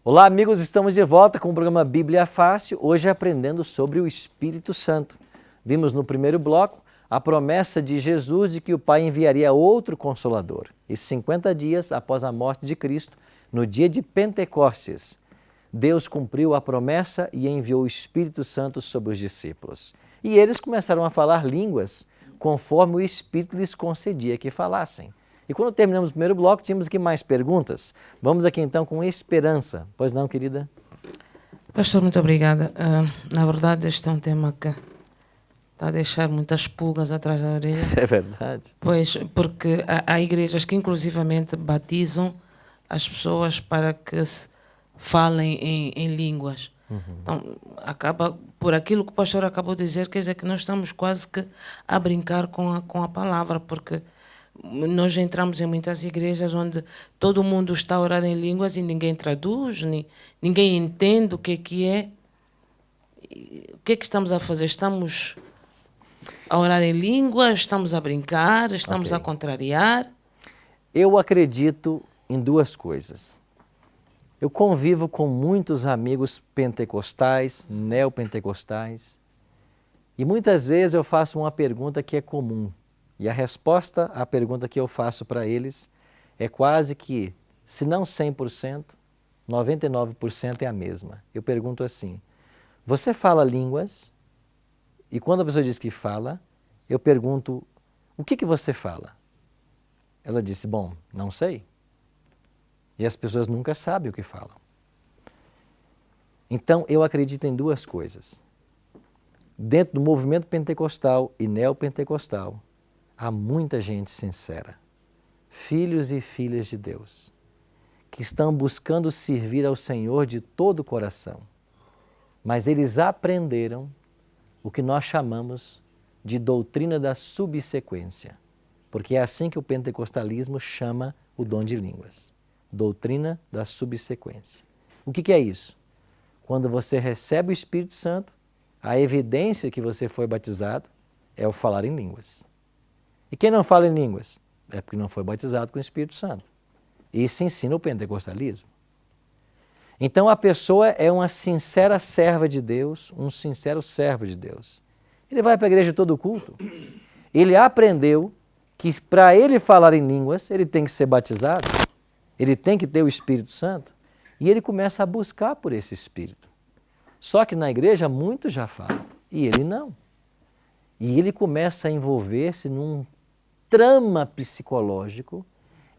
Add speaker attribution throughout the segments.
Speaker 1: Olá, amigos, estamos de volta com o programa Bíblia Fácil, hoje aprendendo sobre o Espírito Santo. Vimos no primeiro bloco a promessa de Jesus de que o Pai enviaria outro Consolador. E 50 dias após a morte de Cristo, no dia de Pentecostes, Deus cumpriu a promessa e enviou o Espírito Santo sobre os discípulos. E eles começaram a falar línguas conforme o Espírito lhes concedia que falassem. E quando terminamos o primeiro bloco, tínhamos aqui mais perguntas. Vamos aqui então com Esperança. Pois não, querida?
Speaker 2: Pastor, muito obrigada. Na verdade, este é um tema que está a deixar muitas pulgas atrás da orelha.
Speaker 1: Isso é verdade.
Speaker 2: Pois, porque há igrejas que inclusivamente batizam as pessoas para que se falem em línguas. Então, acaba, por aquilo que o pastor acabou de dizer, quer dizer que nós estamos quase que a brincar com a palavra, porque nós entramos em muitas igrejas onde todo mundo está a orar em línguas e ninguém traduz, ninguém entende o que é. O que é que estamos a fazer? Estamos a orar em línguas, estamos a brincar, estamos a contrariar?
Speaker 1: Eu acredito em duas coisas. Eu convivo com muitos amigos pentecostais, neopentecostais, e muitas vezes eu faço uma pergunta que é comum. E a resposta à pergunta que eu faço para eles é quase que, se não 100%, 99% é a mesma. Eu pergunto assim: você fala línguas? E quando a pessoa diz que fala, eu pergunto: o que você fala? Ela disse: bom, não sei. E as pessoas nunca sabem o que falam. Então eu acredito em duas coisas. Dentro do movimento pentecostal e neopentecostal, há muita gente sincera, filhos e filhas de Deus, que estão buscando servir ao Senhor de todo o coração, mas eles aprenderam o que nós chamamos de doutrina da subsequência, porque é assim que o pentecostalismo chama o dom de línguas, doutrina da subsequência. O que é isso? Quando você recebe o Espírito Santo, a evidência que você foi batizado é o falar em línguas. E quem não fala em línguas? É porque não foi batizado com o Espírito Santo. Isso ensina o pentecostalismo. Então a pessoa é uma sincera serva de Deus, um sincero servo de Deus. Ele vai para a igreja todo culto. Ele aprendeu que para ele falar em línguas, ele tem que ser batizado, ele tem que ter o Espírito Santo, e ele começa a buscar por esse Espírito. Só que na igreja muitos já falam, e ele não. E ele começa a envolver-se num trama psicológico.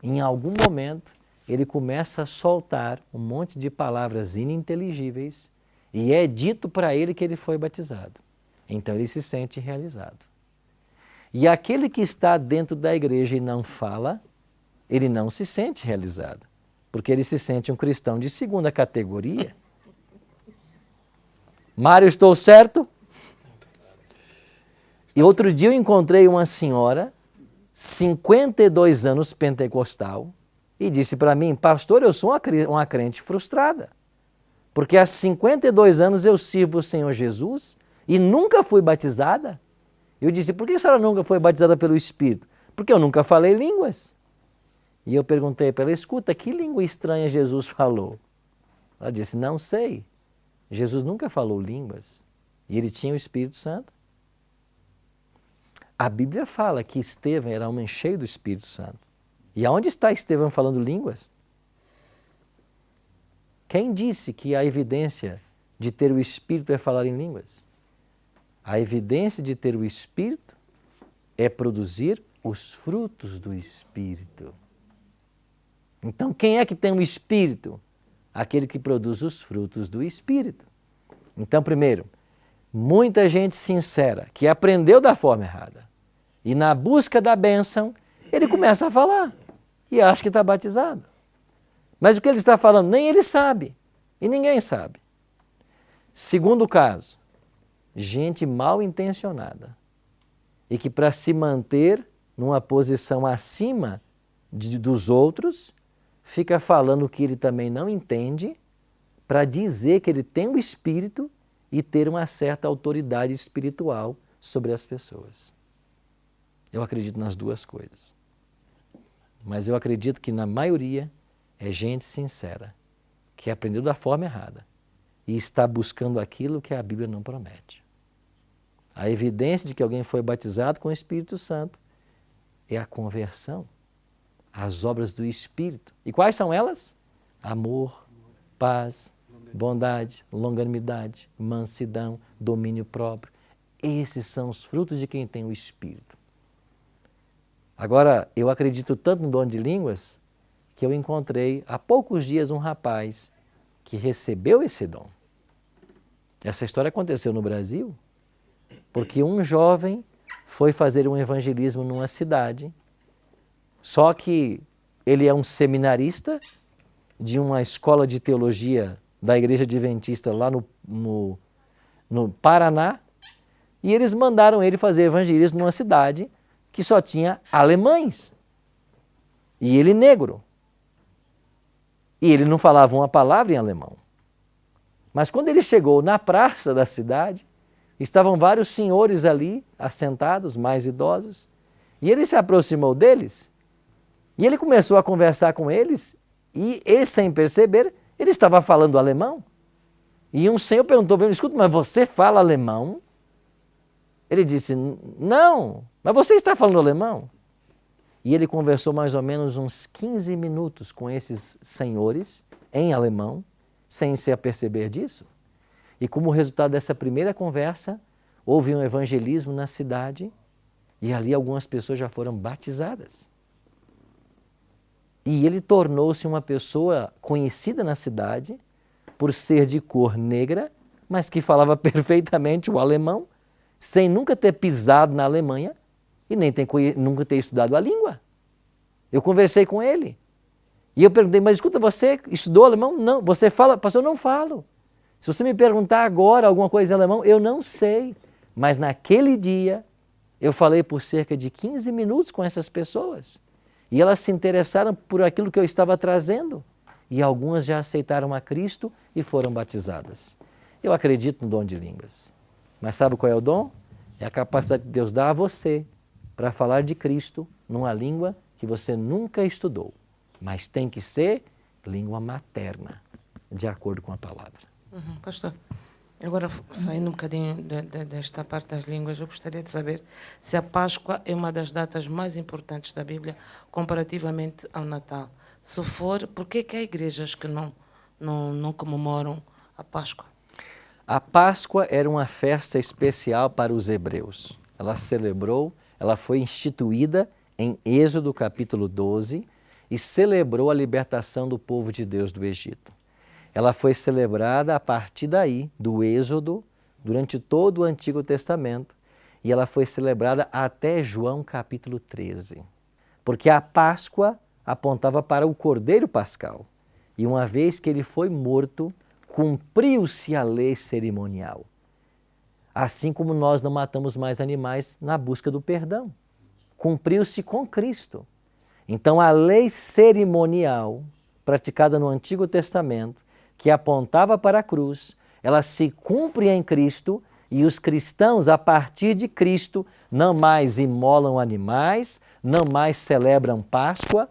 Speaker 1: Em algum momento, ele começa a soltar um monte de palavras ininteligíveis e é dito para ele que ele foi batizado. Então ele se sente realizado. E aquele que está dentro da igreja e não fala, ele não se sente realizado, porque ele se sente um cristão de segunda categoria. Mário, estou certo? E outro dia eu encontrei uma senhora, 52 anos, pentecostal, e disse para mim: pastor, eu sou uma crente frustrada, porque há 52 anos eu sirvo o Senhor Jesus e nunca fui batizada. Eu disse: por que a senhora nunca foi batizada pelo Espírito? Porque eu nunca falei línguas. E eu perguntei para ela: escuta, que língua estranha Jesus falou? Ela disse: não sei. Jesus nunca falou línguas e ele tinha o Espírito Santo. A Bíblia fala que Estevão era um homem cheio do Espírito Santo. E aonde está Estevão falando línguas? Quem disse que a evidência de ter o Espírito é falar em línguas? A evidência de ter o Espírito é produzir os frutos do Espírito. Então, quem é que tem o Espírito? Aquele que produz os frutos do Espírito. Então, primeiro, muita gente sincera que aprendeu da forma errada e na busca da bênção, ele começa a falar e acha que está batizado. Mas o que ele está falando, nem ele sabe e ninguém sabe. Segundo caso, gente mal intencionada e que para se manter numa posição acima dos outros, fica falando o que ele também não entende para dizer que ele tem o Espírito e ter uma certa autoridade espiritual sobre as pessoas. Eu acredito nas duas coisas. Mas eu acredito que na maioria é gente sincera, que aprendeu da forma errada e está buscando aquilo que a Bíblia não promete. A evidência de que alguém foi batizado com o Espírito Santo é a conversão, as obras do Espírito. E quais são elas? Amor, paz, bondade, longanimidade, mansidão, domínio próprio. Esses são os frutos de quem tem o Espírito. Agora, eu acredito tanto no dom de línguas que eu encontrei há poucos dias um rapaz que recebeu esse dom. Essa história aconteceu no Brasil porque um jovem foi fazer um evangelismo numa cidade, só que ele é um seminarista de uma escola de teologia da Igreja Adventista lá no Paraná, e eles mandaram ele fazer evangelismo numa cidade que só tinha alemães, e ele negro. E ele não falava uma palavra em alemão. Mas quando ele chegou na praça da cidade, estavam vários senhores ali, assentados, mais idosos, e ele se aproximou deles, e ele começou a conversar com eles, e eles, sem perceber, ele estava falando alemão. E um senhor perguntou para ele, escuta, mas você fala alemão? Ele disse, não, mas você está falando alemão? E ele conversou mais ou menos uns 15 minutos com esses senhores, em alemão, sem se aperceber disso. E como resultado dessa primeira conversa, houve um evangelismo na cidade e ali algumas pessoas já foram batizadas. E ele tornou-se uma pessoa conhecida na cidade por ser de cor negra, mas que falava perfeitamente o alemão, sem nunca ter pisado na Alemanha e nem nunca ter estudado a língua. Eu conversei com ele e eu perguntei, mas escuta, você estudou alemão? Não. Você fala? Pastor, eu não falo. Se você me perguntar agora alguma coisa em alemão, eu não sei. Mas naquele dia, eu falei por cerca de 15 minutos com essas pessoas. E elas se interessaram por aquilo que eu estava trazendo. E algumas já aceitaram a Cristo e foram batizadas. Eu acredito no dom de línguas. Mas sabe qual é o dom? É a capacidade que Deus dá a você para falar de Cristo numa língua que você nunca estudou. Mas tem que ser língua materna, de acordo com a palavra.
Speaker 2: Pastor, agora saindo um bocadinho desta parte das línguas, eu gostaria de saber se a Páscoa é uma das datas mais importantes da Bíblia comparativamente ao Natal. Se for, por que há igrejas que não comemoram a Páscoa?
Speaker 1: A Páscoa era uma festa especial para os hebreus. Ela foi instituída em Êxodo capítulo 12 e celebrou a libertação do povo de Deus do Egito. Ela foi celebrada a partir daí, do Êxodo, durante todo o Antigo Testamento, e ela foi celebrada até João capítulo 13. Porque a Páscoa apontava para o Cordeiro Pascal, e uma vez que ele foi morto, cumpriu-se a lei cerimonial. Assim como nós não matamos mais animais na busca do perdão. Cumpriu-se com Cristo. Então a lei cerimonial, praticada no Antigo Testamento, que apontava para a cruz, ela se cumpre em Cristo e os cristãos, a partir de Cristo, não mais imolam animais, não mais celebram Páscoa,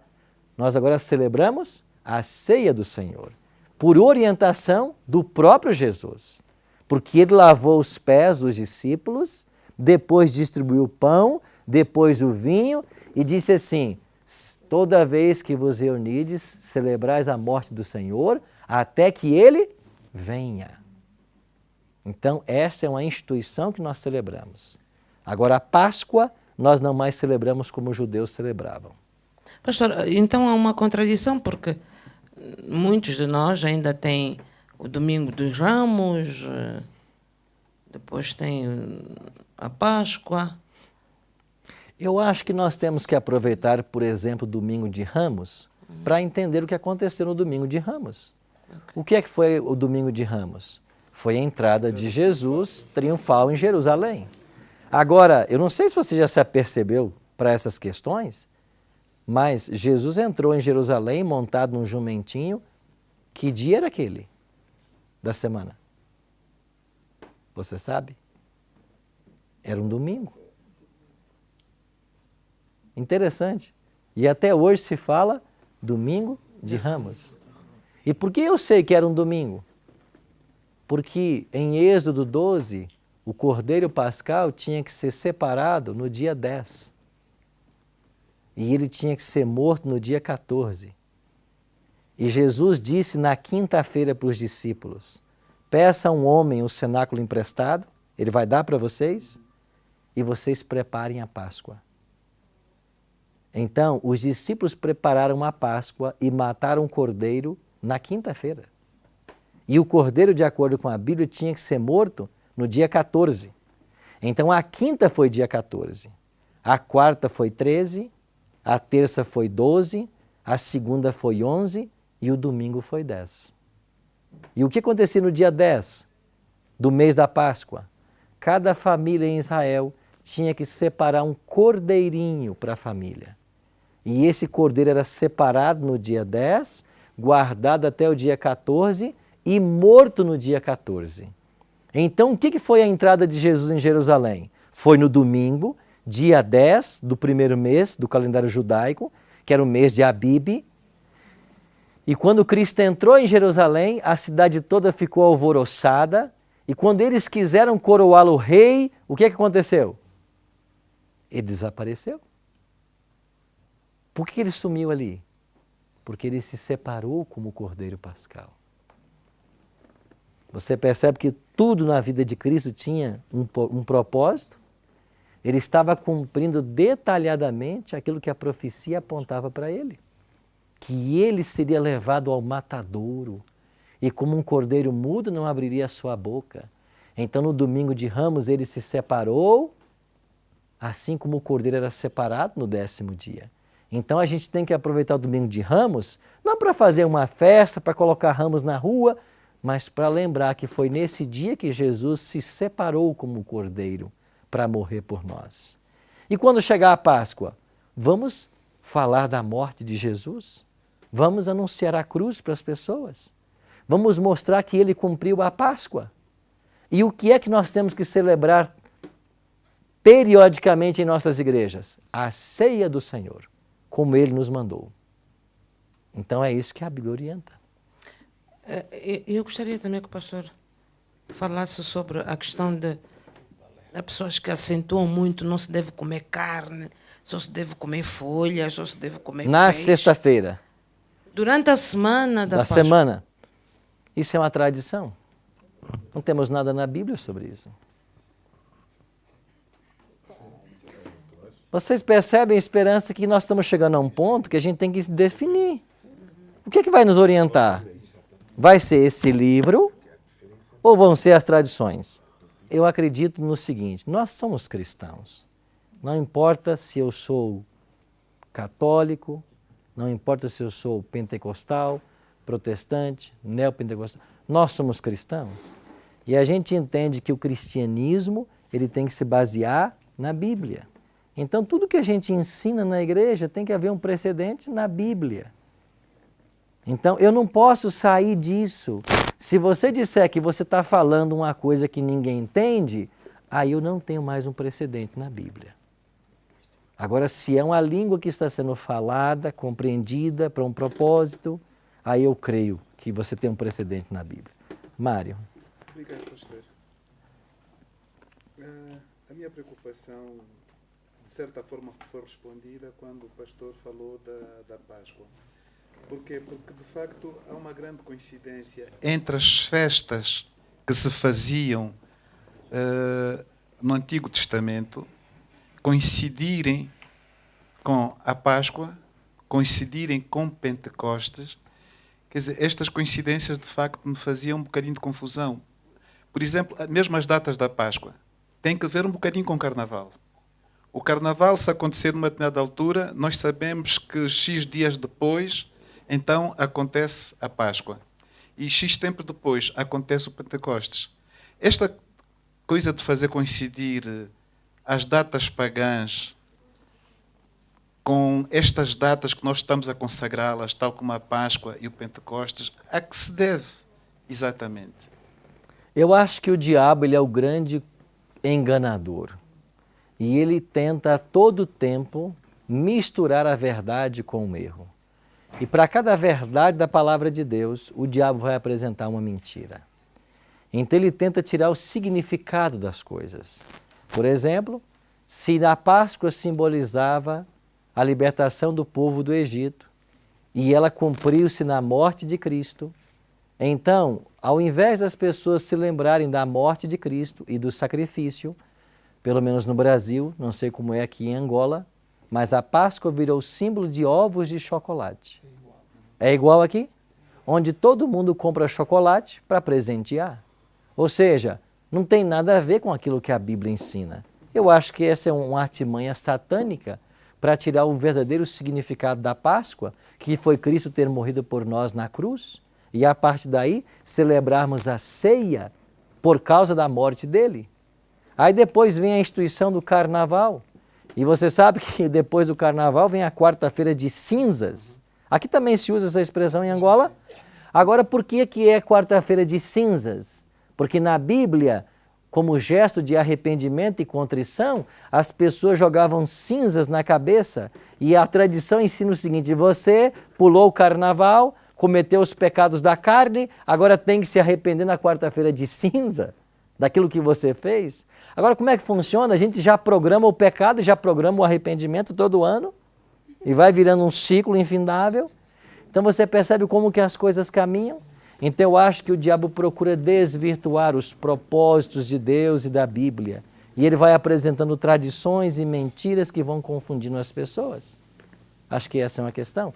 Speaker 1: nós agora celebramos a ceia do Senhor, por orientação do próprio Jesus, porque ele lavou os pés dos discípulos, depois distribuiu o pão, depois o vinho e disse assim, toda vez que vos reunides, celebrais a morte do Senhor, até que ele venha. Então, essa é uma instituição que nós celebramos. Agora, a Páscoa, nós não mais celebramos como os judeus celebravam.
Speaker 2: Pastor, então há uma contradição, porque muitos de nós ainda têm o Domingo dos Ramos, depois tem a Páscoa.
Speaker 1: Eu acho que nós temos que aproveitar, por exemplo, o Domingo de Ramos, para entender o que aconteceu no Domingo de Ramos. O que é que foi o Domingo de Ramos? Foi a entrada de Jesus triunfal em Jerusalém. Agora, eu não sei se você já se apercebeu para essas questões, mas Jesus entrou em Jerusalém montado num jumentinho. Que dia era aquele da semana? Você sabe? Era um domingo. Interessante. E até hoje se fala Domingo de Ramos. E por que eu sei que era um domingo? Porque em Êxodo 12, o cordeiro pascal tinha que ser separado no dia 10. E ele tinha que ser morto no dia 14. E Jesus disse na quinta-feira para os discípulos: peça a um homem o cenáculo emprestado, ele vai dar para vocês, e vocês preparem a Páscoa. Então, os discípulos prepararam a Páscoa e mataram o cordeiro na quinta-feira. E o cordeiro, de acordo com a Bíblia, tinha que ser morto no dia 14. Então, a quinta foi dia 14, a quarta foi 13, a terça foi 12, a segunda foi 11 e o domingo foi 10. E o que acontecia no dia 10 do mês da Páscoa? Cada família em Israel tinha que separar um cordeirinho para a família. E esse cordeiro era separado no dia 10, guardado até o dia 14 e morto no dia 14. Então, o que foi a entrada de Jesus em Jerusalém? Foi no domingo, dia 10 do primeiro mês do calendário judaico, que era o mês de Abib. E quando Cristo entrou em Jerusalém, a cidade toda ficou alvoroçada. E quando eles quiseram coroá-lo rei, o que aconteceu? Ele desapareceu. Por que ele sumiu ali? Porque ele se separou como o cordeiro pascal. Você percebe que tudo na vida de Cristo tinha um propósito? Ele estava cumprindo detalhadamente aquilo que a profecia apontava para ele. Que ele seria levado ao matadouro e como um cordeiro mudo não abriria a sua boca. Então no domingo de Ramos ele se separou, assim como o cordeiro era separado no 10º dia. Então a gente tem que aproveitar o domingo de Ramos, não para fazer uma festa, para colocar ramos na rua, mas para lembrar que foi nesse dia que Jesus se separou como cordeiro para morrer por nós. E quando chegar a Páscoa, vamos falar da morte de Jesus? Vamos anunciar a cruz para as pessoas? Vamos mostrar que ele cumpriu a Páscoa? E o que é que nós temos que celebrar periodicamente em nossas igrejas? A ceia do Senhor, como ele nos mandou. Então é isso que a Bíblia orienta.
Speaker 2: Eu gostaria também que o pastor falasse sobre a questão de pessoas que acentuam muito, não se deve comer carne, só se deve comer folhas, só se deve comer
Speaker 1: na
Speaker 2: peixe.
Speaker 1: Sexta-feira.
Speaker 2: Durante a semana da Páscoa.
Speaker 1: semana. Isso é uma tradição. Não temos nada na Bíblia sobre isso. Vocês percebem a esperança que nós estamos chegando a um ponto que a gente tem que definir. O que é que vai nos orientar? Vai ser esse livro ou vão ser as tradições? Eu acredito no seguinte, nós somos cristãos. Não importa se eu sou católico, não importa se eu sou pentecostal, protestante, neopentecostal, nós somos cristãos. E a gente entende que o cristianismo ele tem que se basear na Bíblia. Então, tudo que a gente ensina na igreja tem que haver um precedente na Bíblia. Então, eu não posso sair disso. Se você disser que você está falando uma coisa que ninguém entende, aí eu não tenho mais um precedente na Bíblia. Agora, se é uma língua que está sendo falada, compreendida para um propósito, aí eu creio que você tem um precedente na Bíblia. Mário.
Speaker 3: Obrigado, pastor. A minha preocupação, de certa forma, foi respondida quando o pastor falou da Páscoa. Por quê? Porque, de facto, há uma grande coincidência entre as festas que se faziam no Antigo Testamento coincidirem com a Páscoa, coincidirem com Pentecostes. Quer dizer, estas coincidências, de facto, me faziam um bocadinho de confusão. Por exemplo, mesmo as datas da Páscoa têm que ver um bocadinho com o Carnaval. O Carnaval, se acontecer numa determinada altura, nós sabemos que X dias depois, então acontece a Páscoa. E X tempo depois acontece o Pentecostes. Esta coisa de fazer coincidir as datas pagãs com estas datas que nós estamos a consagrá-las, tal como a Páscoa e o Pentecostes, a que se deve exatamente?
Speaker 1: Eu acho que o diabo ele é o grande enganador. E ele tenta a todo tempo misturar a verdade com o erro. E para cada verdade da palavra de Deus, o diabo vai apresentar uma mentira. Então ele tenta tirar o significado das coisas. Por exemplo, se a Páscoa simbolizava a libertação do povo do Egito e ela cumpriu-se na morte de Cristo, então, ao invés das pessoas se lembrarem da morte de Cristo e do sacrifício, pelo menos no Brasil, não sei como é aqui em Angola, mas a Páscoa virou símbolo de ovos de chocolate. É igual aqui? Onde todo mundo compra chocolate para presentear. Ou seja, não tem nada a ver com aquilo que a Bíblia ensina. Eu acho que essa é uma artimanha satânica para tirar o verdadeiro significado da Páscoa, que foi Cristo ter morrido por nós na cruz, e a partir daí celebrarmos a ceia por causa da morte dele. Aí depois vem a instituição do Carnaval, e você sabe que depois do Carnaval vem a quarta-feira de cinzas. Aqui também se usa essa expressão em Angola. Agora, por que é quarta-feira de cinzas? Porque na Bíblia, como gesto de arrependimento e contrição, as pessoas jogavam cinzas na cabeça e a tradição ensina o seguinte: você pulou o carnaval, cometeu os pecados da carne, agora tem que se arrepender na quarta-feira de cinza daquilo que você fez. Agora, como é que funciona? A gente já programa o pecado, já programa o arrependimento todo ano e vai virando um ciclo infindável. Então você percebe como que as coisas caminham? Então eu acho que o diabo procura desvirtuar os propósitos de Deus e da Bíblia. E ele vai apresentando tradições e mentiras que vão confundindo as pessoas. Acho que essa é uma questão.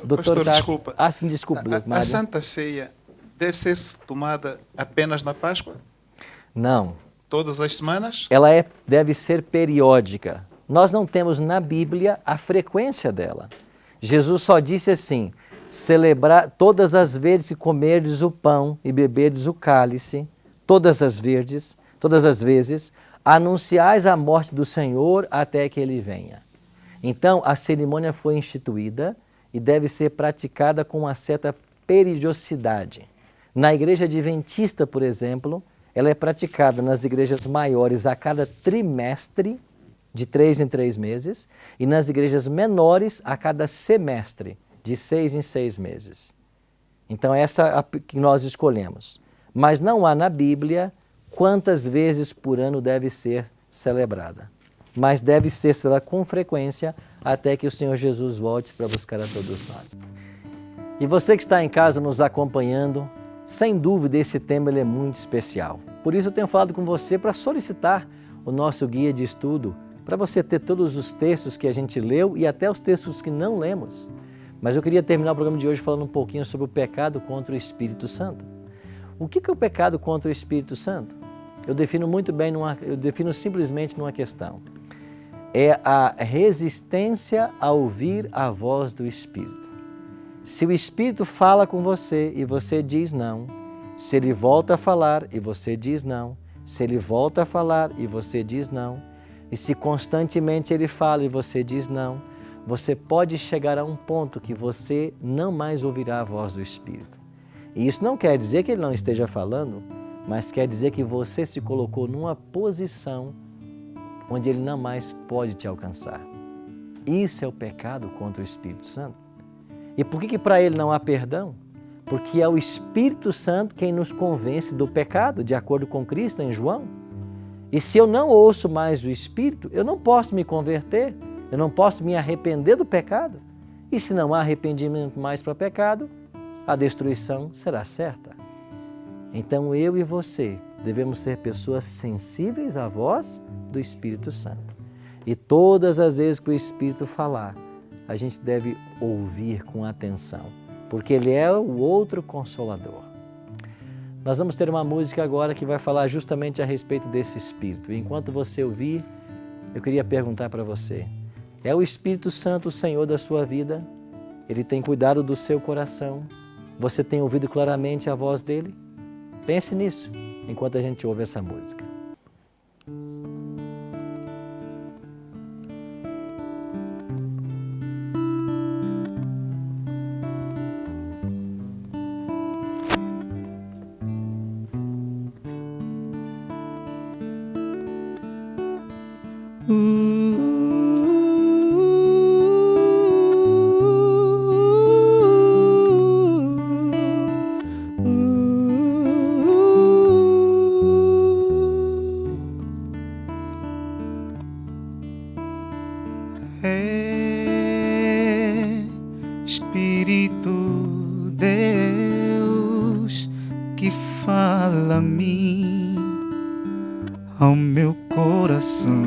Speaker 3: Pastor, desculpa.
Speaker 1: Ah, sim, desculpa.
Speaker 3: A Santa Ceia deve ser tomada apenas na Páscoa?
Speaker 1: Não.
Speaker 3: Todas as semanas?
Speaker 1: Ela deve ser periódica. Nós não temos na Bíblia a frequência dela. Jesus só disse assim: celebrar todas as vezes que comerdes o pão e beberdes o cálice, todas as vezes, anunciais a morte do Senhor até que ele venha. Então, a cerimônia foi instituída e deve ser praticada com uma certa periodicidade. Na igreja adventista, por exemplo, ela é praticada nas igrejas maiores a cada trimestre, de 3 em 3 meses, e nas igrejas menores a cada semestre, de 6 em 6 meses. Então essa é a que nós escolhemos. Mas não há na Bíblia quantas vezes por ano deve ser celebrada. Mas deve ser celebrada com frequência até que o Senhor Jesus volte para buscar a todos nós. E você que está em casa nos acompanhando, sem dúvida esse tema ele é muito especial. Por isso eu tenho falado com você para solicitar o nosso guia de estudo, para você ter todos os textos que a gente leu e até os textos que não lemos. Mas eu queria terminar o programa de hoje falando um pouquinho sobre o pecado contra o Espírito Santo. O que é o pecado contra o Espírito Santo? Eu defino muito bem, eu defino simplesmente numa questão. É a resistência a ouvir a voz do Espírito. Se o Espírito fala com você e você diz não, se ele volta a falar e você diz não, se ele volta a falar e você diz não, e se constantemente ele fala e você diz não, você pode chegar a um ponto que você não mais ouvirá a voz do Espírito. E isso não quer dizer que ele não esteja falando, mas quer dizer que você se colocou numa posição onde ele não mais pode te alcançar. Isso é o pecado contra o Espírito Santo. E por que para ele não há perdão? Porque é o Espírito Santo quem nos convence do pecado, de acordo com Cristo em João. E se eu não ouço mais o Espírito, eu não posso me converter, eu não posso me arrepender do pecado. E se não há arrependimento mais para pecado, a destruição será certa. Então eu e você devemos ser pessoas sensíveis à voz do Espírito Santo. E todas as vezes que o Espírito falar, a gente deve ouvir com atenção, porque ele é o outro Consolador. Nós vamos ter uma música agora que vai falar justamente a respeito desse Espírito. E enquanto você ouvir, eu queria perguntar para você, é o Espírito Santo o Senhor da sua vida? Ele tem cuidado do seu coração? Você tem ouvido claramente a voz dele? Pense nisso enquanto a gente ouve essa música.
Speaker 4: Espírito Deus que fala a mim, ao meu coração.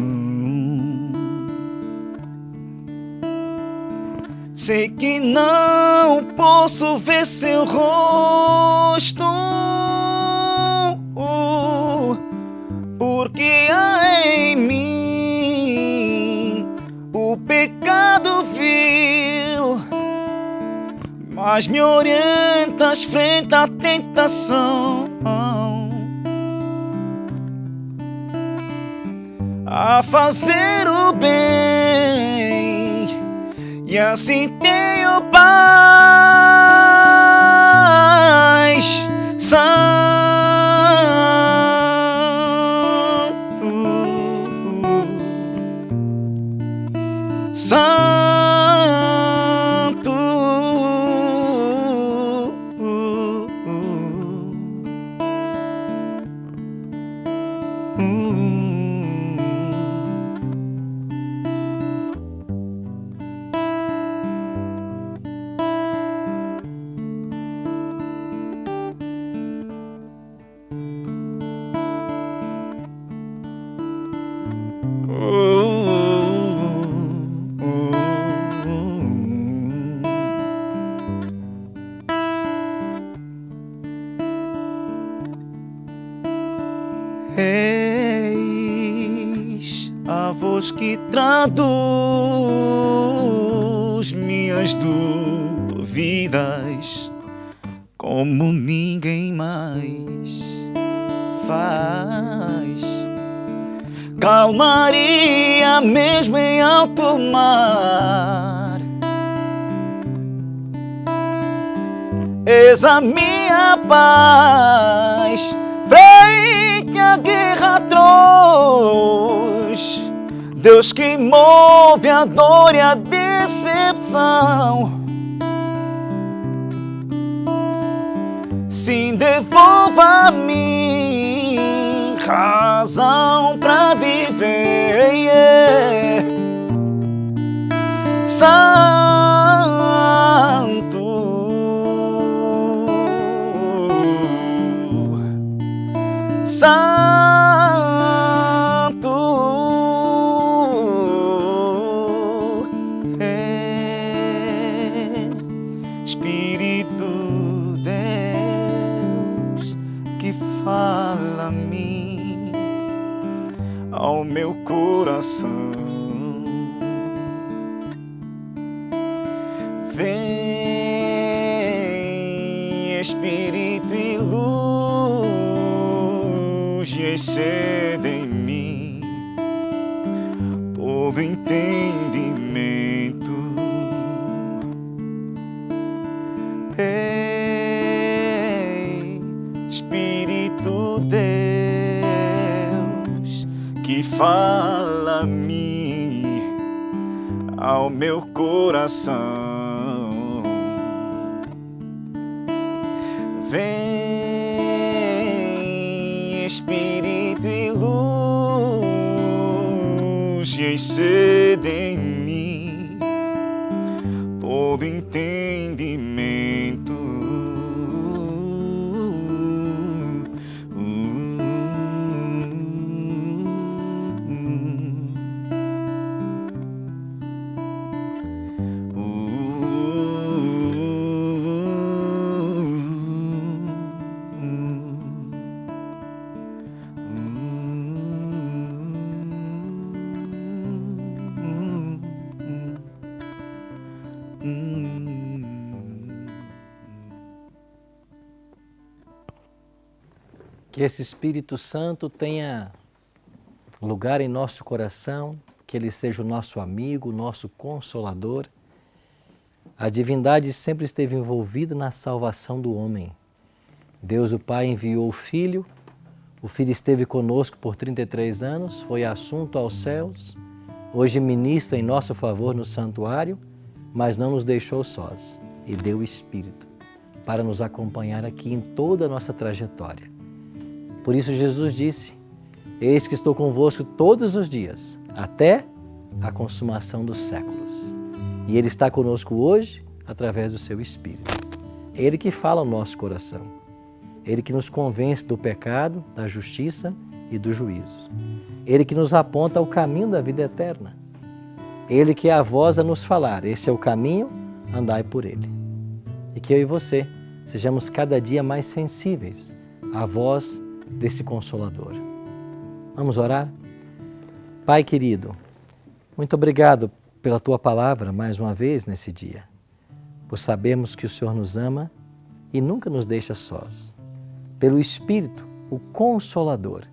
Speaker 4: Sei que não posso ver seu rosto, porque há em mim o pecado vil, mas me orientas frente à tentação, a fazer o bem, e assim tenho paz. Santo, eis a voz que traduz minhas dúvidas como ninguém mais faz. Calmaria mesmo em alto mar, eis a minha paz frente à guerra atroz. Deus que move a dor e a decepção, sim, devolva a mim razão pra viver, Santo, Santo, Espírito Deus que fala a mim, ao meu coração. Vem, Espírito, e luz, e excede em mim todo entendimento. Ei, Espírito Deus que fala a mim, ao meu coração. Vem, Espírito, e luz, e excede em mim todo entendimento.
Speaker 1: Que esse Espírito Santo tenha lugar em nosso coração, que Ele seja o nosso amigo, o nosso consolador. A divindade sempre esteve envolvida na salvação do homem. Deus o Pai enviou o Filho esteve conosco por 33 anos, foi assunto aos céus, hoje ministra em nosso favor no santuário, mas não nos deixou sós e deu o Espírito para nos acompanhar aqui em toda a nossa trajetória. Por isso Jesus disse: eis que estou convosco todos os dias, até a consumação dos séculos. E Ele está conosco hoje, através do seu Espírito. É Ele que fala ao nosso coração. É Ele que nos convence do pecado, da justiça e do juízo. É Ele que nos aponta ao caminho da vida eterna. É Ele que é a voz a nos falar, esse é o caminho, andai por Ele. E que eu e você sejamos cada dia mais sensíveis à voz desse Consolador. Vamos orar? Pai querido, muito obrigado pela Tua palavra mais uma vez nesse dia, por sabermos que o Senhor nos ama e nunca nos deixa sós. Pelo Espírito, o Consolador,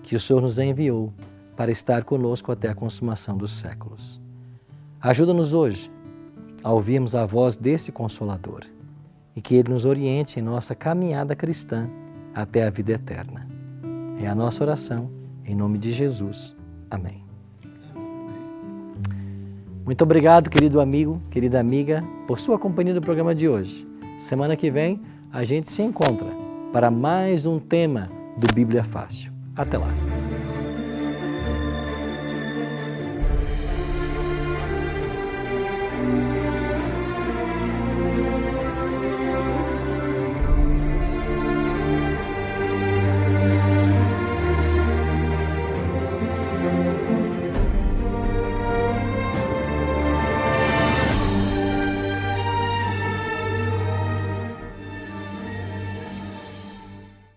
Speaker 1: que o Senhor nos enviou para estar conosco até a consumação dos séculos. Ajuda-nos hoje a ouvirmos a voz desse Consolador e que Ele nos oriente em nossa caminhada cristã até a vida eterna. É a nossa oração, em nome de Jesus. Amém. Muito obrigado, querido amigo, querida amiga, por sua companhia no programa de hoje. Semana que vem a gente se encontra para mais um tema do Bíblia Fácil. Até lá!